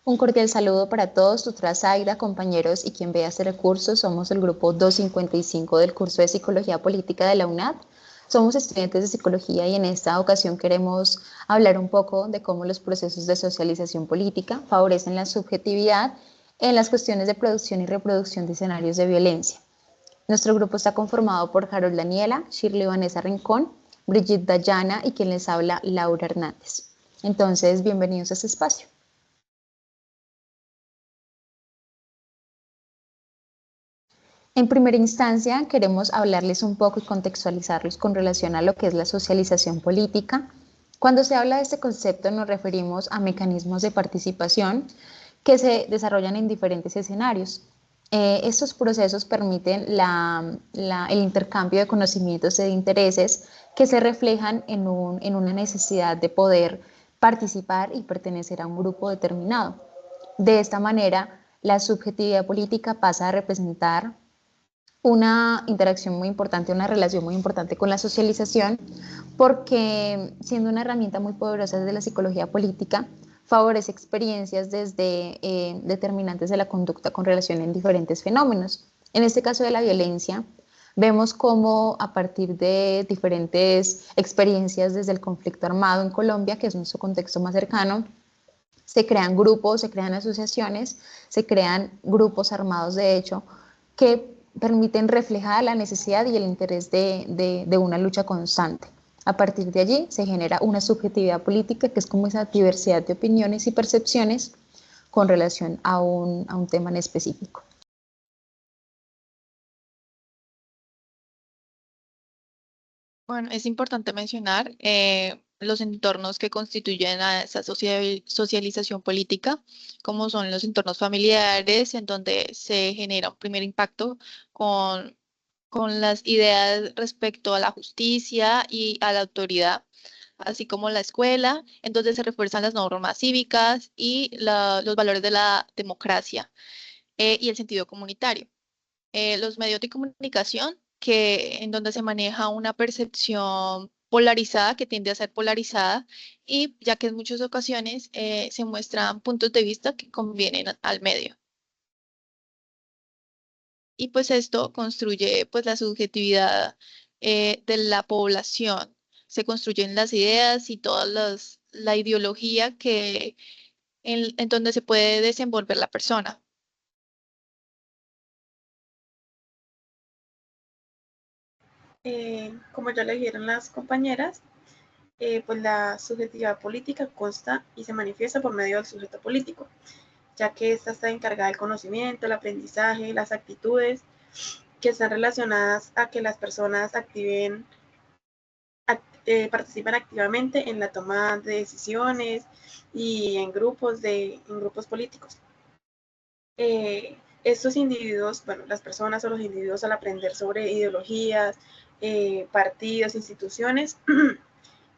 Un cordial saludo para todos, tutora Zaida, compañeros y quien vea este recurso. Somos el grupo 255 del curso de Psicología Política de la UNAD. Somos estudiantes de psicología y en esta ocasión queremos hablar un poco de cómo los procesos de socialización política favorecen la subjetividad en las cuestiones de producción y reproducción de escenarios de violencia. Nuestro grupo está conformado por Harold Daniela, Shirley Vanessa Rincón, Brigitte Dayana y quien les habla, Laura Hernández. Entonces, bienvenidos a este espacio. En primera instancia, queremos hablarles un poco y contextualizarlos con relación a lo que es la socialización política. Cuando se habla de este concepto nos referimos a mecanismos de participación que se desarrollan en diferentes escenarios. Estos procesos permiten el intercambio de conocimientos y de intereses que se reflejan en una necesidad de poder participar y pertenecer a un grupo determinado. De esta manera, la subjetividad política pasa a representar una interacción muy importante, una relación muy importante con la socialización, porque siendo una herramienta muy poderosa desde la psicología política, favorece experiencias desde determinantes de la conducta con relación en diferentes fenómenos. En este caso de la violencia, vemos cómo a partir de diferentes experiencias desde el conflicto armado en Colombia, que es nuestro contexto más cercano, se crean grupos, se crean asociaciones, se crean grupos armados de hecho, que permiten reflejar la necesidad y el interés de una lucha constante. A partir de allí se genera una subjetividad política que es como esa diversidad de opiniones y percepciones con relación a un tema en específico. Bueno, es importante mencionar los entornos que constituyen a esa socialización política, como son los entornos familiares, en donde se genera un primer impacto con, con las ideas respecto a la justicia y a la autoridad, así como la escuela, en donde se refuerzan las normas cívicas y los valores de la democracia y el sentido comunitario. Los medios de comunicación, en donde se maneja una percepción polarizada, que tiende a ser polarizada, y ya que en muchas ocasiones se muestran puntos de vista que convienen al medio. Y pues esto construye pues la subjetividad de la población. Se construyen las ideas y la ideología en donde se puede desenvolver la persona. Como ya le dijeron las compañeras, pues la subjetividad política consta y se manifiesta por medio del sujeto político, ya que ésta está encargada del conocimiento, el aprendizaje, las actitudes que están relacionadas a que las personas participan activamente en la toma de decisiones y en grupos políticos. Estos individuos, bueno, las personas o los individuos al aprender sobre ideologías, partidos, instituciones,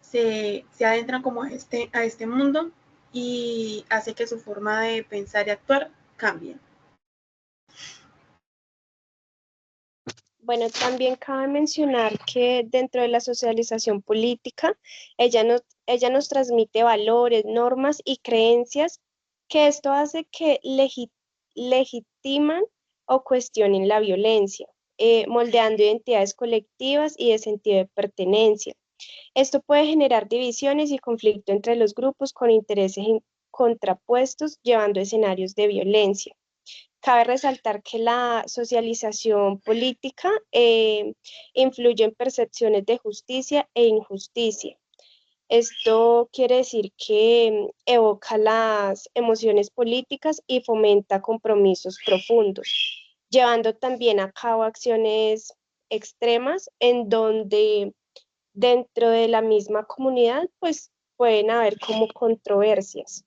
se adentran como a este mundo y hace que su forma de pensar y actuar cambie. Bueno, también cabe mencionar que dentro de la socialización política, ella nos transmite valores, normas y creencias que esto hace que legitiman o cuestionen la violencia, moldeando identidades colectivas y de sentido de pertenencia. Esto puede generar divisiones y conflicto entre los grupos con intereses contrapuestos, llevando a escenarios de violencia. Cabe resaltar que la socialización política influye en percepciones de justicia e injusticia. Esto quiere decir que evoca las emociones políticas y fomenta compromisos profundos, llevando también a cabo acciones extremas en donde dentro de la misma comunidad pues pueden haber como controversias.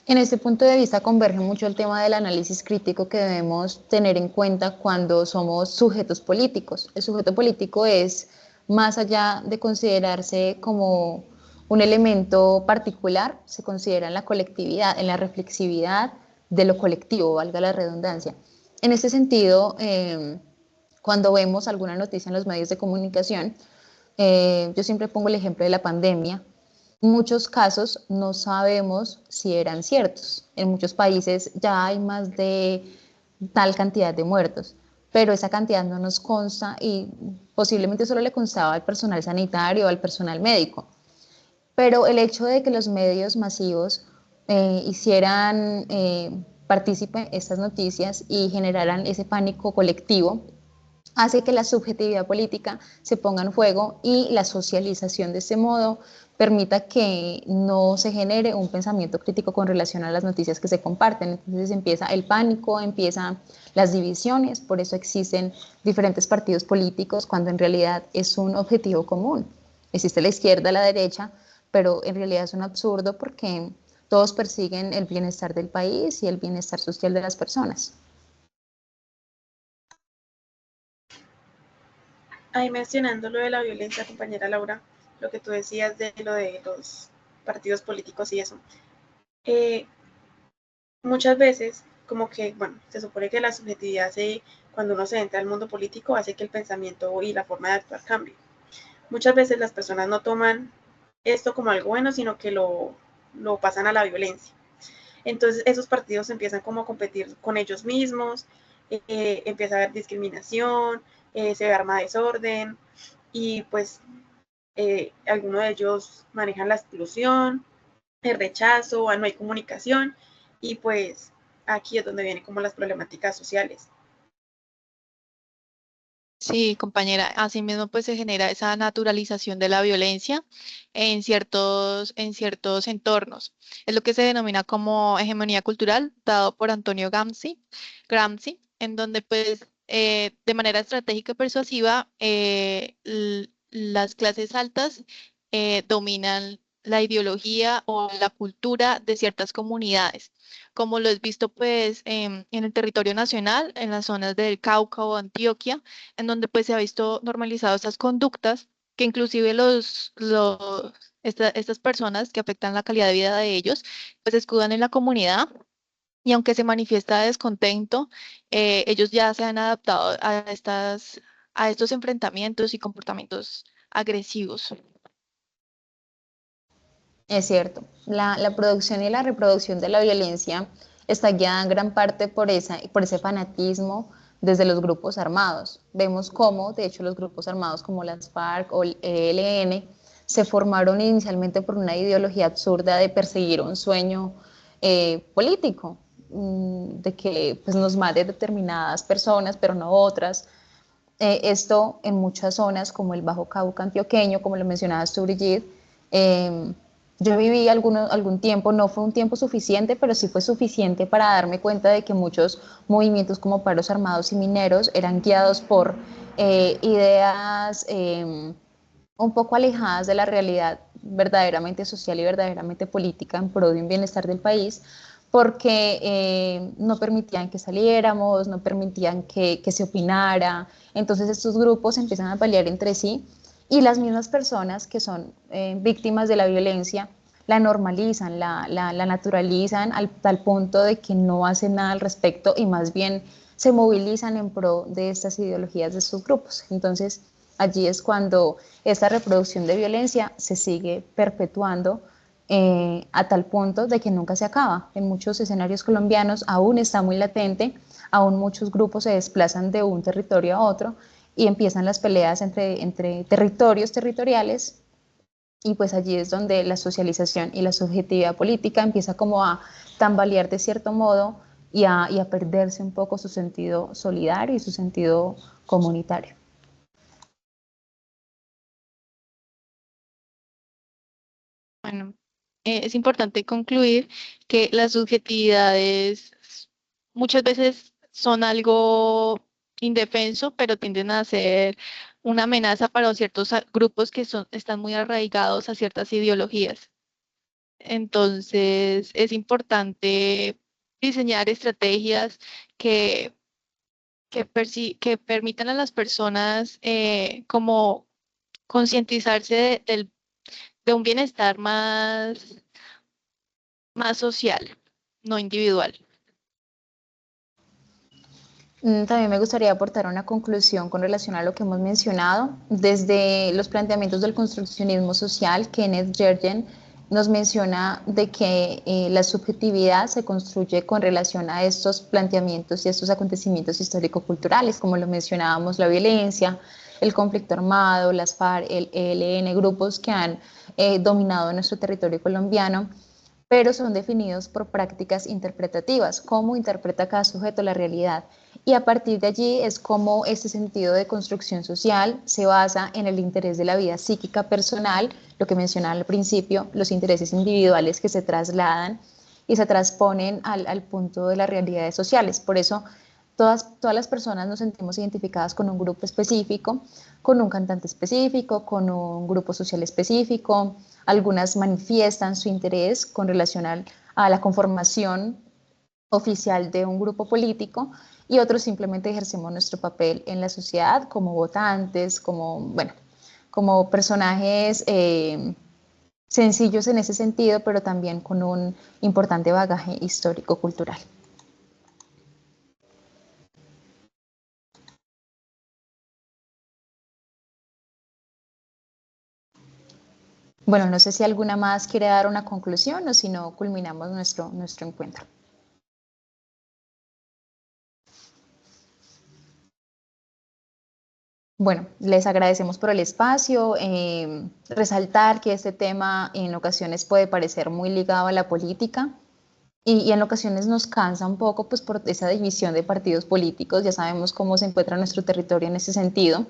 En este punto de vista converge mucho el tema del análisis crítico que debemos tener en cuenta cuando somos sujetos políticos. El sujeto político es, más allá de considerarse como un elemento particular, se considera en la colectividad, en la reflexividad de lo colectivo, valga la redundancia. En este sentido, cuando vemos alguna noticia en los medios de comunicación, yo siempre pongo el ejemplo de la pandemia. muchos casos no sabemos si eran ciertos. En muchos países ya hay más de tal cantidad de muertos, pero esa cantidad no nos consta y posiblemente solo le constaba al personal sanitario o al personal médico. Pero el hecho de que los medios masivos hicieran partícipe estas noticias y generaran ese pánico colectivo hace que la subjetividad política se ponga en juego y la socialización de este modo permita que no se genere un pensamiento crítico con relación a las noticias que se comparten. Entonces empieza el pánico, empiezan las divisiones, por eso existen diferentes partidos políticos cuando en realidad es un objetivo común. Existe la izquierda, la derecha, pero en realidad es un absurdo porque todos persiguen el bienestar del país y el bienestar social de las personas. Ahí mencionando lo de la violencia, compañera Laura, lo que tú decías de lo de los partidos políticos y eso. Muchas veces, como que, bueno, se supone que la subjetividad cuando uno se entra al mundo político hace que el pensamiento y la forma de actuar cambie. Muchas veces las personas no toman esto como algo bueno, sino que lo pasan a la violencia. Entonces esos partidos empiezan como a competir con ellos mismos, empieza a haber discriminación, se arma desorden y pues algunos de ellos manejan la exclusión, el rechazo, no hay comunicación y pues aquí es donde vienen como las problemáticas sociales. Sí, compañera, asimismo pues se genera esa naturalización de la violencia en ciertos entornos. Es lo que se denomina como hegemonía cultural, dado por Antonio Gramsci, en donde pues de manera estratégica y persuasiva las clases altas dominan la ideología o la cultura de ciertas comunidades, como lo es visto pues en el territorio nacional, en las zonas del Cauca o Antioquia, en donde pues se ha visto normalizado estas conductas que inclusive estas personas que afectan la calidad de vida de ellos, pues se escudan en la comunidad y aunque se manifiesta descontento, ellos ya se han adaptado a estos enfrentamientos y comportamientos agresivos. Es cierto, la producción y la reproducción de la violencia está guiada en gran parte por ese fanatismo desde los grupos armados. Vemos cómo, de hecho, los grupos armados como las FARC o el ELN se formaron inicialmente por una ideología absurda de perseguir un sueño político, de que pues, nos maten determinadas personas, pero no otras. Esto en muchas zonas como el Bajo Cauca antioqueño, como lo mencionabas tú, Brigitte, yo viví algún tiempo, no fue un tiempo suficiente, pero sí fue suficiente para darme cuenta de que muchos movimientos como paros armados y mineros eran guiados por ideas un poco alejadas de la realidad verdaderamente social y verdaderamente política en pro de un bienestar del país, porque no permitían que saliéramos, no permitían que se opinara. Entonces estos grupos empiezan a pelear entre sí y las mismas personas que son víctimas de la violencia la normalizan, la naturalizan al tal punto de que no hacen nada al respecto y más bien se movilizan en pro de estas ideologías de estos grupos. Entonces, allí es cuando esta reproducción de violencia se sigue perpetuando a tal punto de que nunca se acaba. En muchos escenarios colombianos aún está muy latente, aún muchos grupos se desplazan de un territorio a otro y empiezan las peleas entre territoriales y pues allí es donde la socialización y la subjetividad política empieza como a tambalear de cierto modo y a perderse un poco su sentido solidario y su sentido comunitario. Bueno, es importante concluir que las subjetividades muchas veces son algo indefenso, pero tienden a ser una amenaza para ciertos grupos que están muy arraigados a ciertas ideologías. Entonces, es importante diseñar estrategias que, que permitan a las personas como concientizarse de un bienestar más social, no individual. También me gustaría aportar una conclusión con relación a lo que hemos mencionado. Desde los planteamientos del construccionismo social, Kenneth Yergin nos menciona de que la subjetividad se construye con relación a estos planteamientos y estos acontecimientos histórico-culturales, como lo mencionábamos, la violencia, el conflicto armado, las FARC, el ELN, grupos que han dominado nuestro territorio colombiano, pero son definidos por prácticas interpretativas, cómo interpreta cada sujeto la realidad. Y a partir de allí es cómo este sentido de construcción social se basa en el interés de la vida psíquica personal, lo que mencionaba al principio, los intereses individuales que se trasladan y se transponen al punto de las realidades sociales. Por eso todas las personas nos sentimos identificadas con un grupo específico, con un cantante específico, con un grupo social específico. Algunas manifiestan su interés con relación a la conformación oficial de un grupo político y otros simplemente ejercemos nuestro papel en la sociedad como votantes, como, bueno, como personajes sencillos en ese sentido, pero también con un importante bagaje histórico-cultural. Bueno, no sé si alguna más quiere dar una conclusión o si no, culminamos nuestro encuentro. Bueno, les agradecemos por el espacio, resaltar que este tema en ocasiones puede parecer muy ligado a la política y en ocasiones nos cansa un poco pues por esa división de partidos políticos, ya sabemos cómo se encuentra nuestro territorio en ese sentido,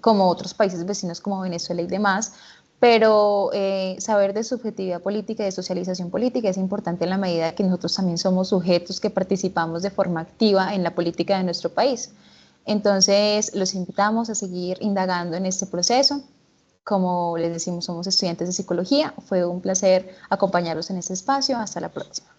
como otros países vecinos como Venezuela y demás, pero saber de subjetividad política y de socialización política es importante en la medida que nosotros también somos sujetos que participamos de forma activa en la política de nuestro país. Entonces, los invitamos a seguir indagando en este proceso. Como les decimos, somos estudiantes de psicología. Fue un placer acompañarlos en este espacio. Hasta la próxima.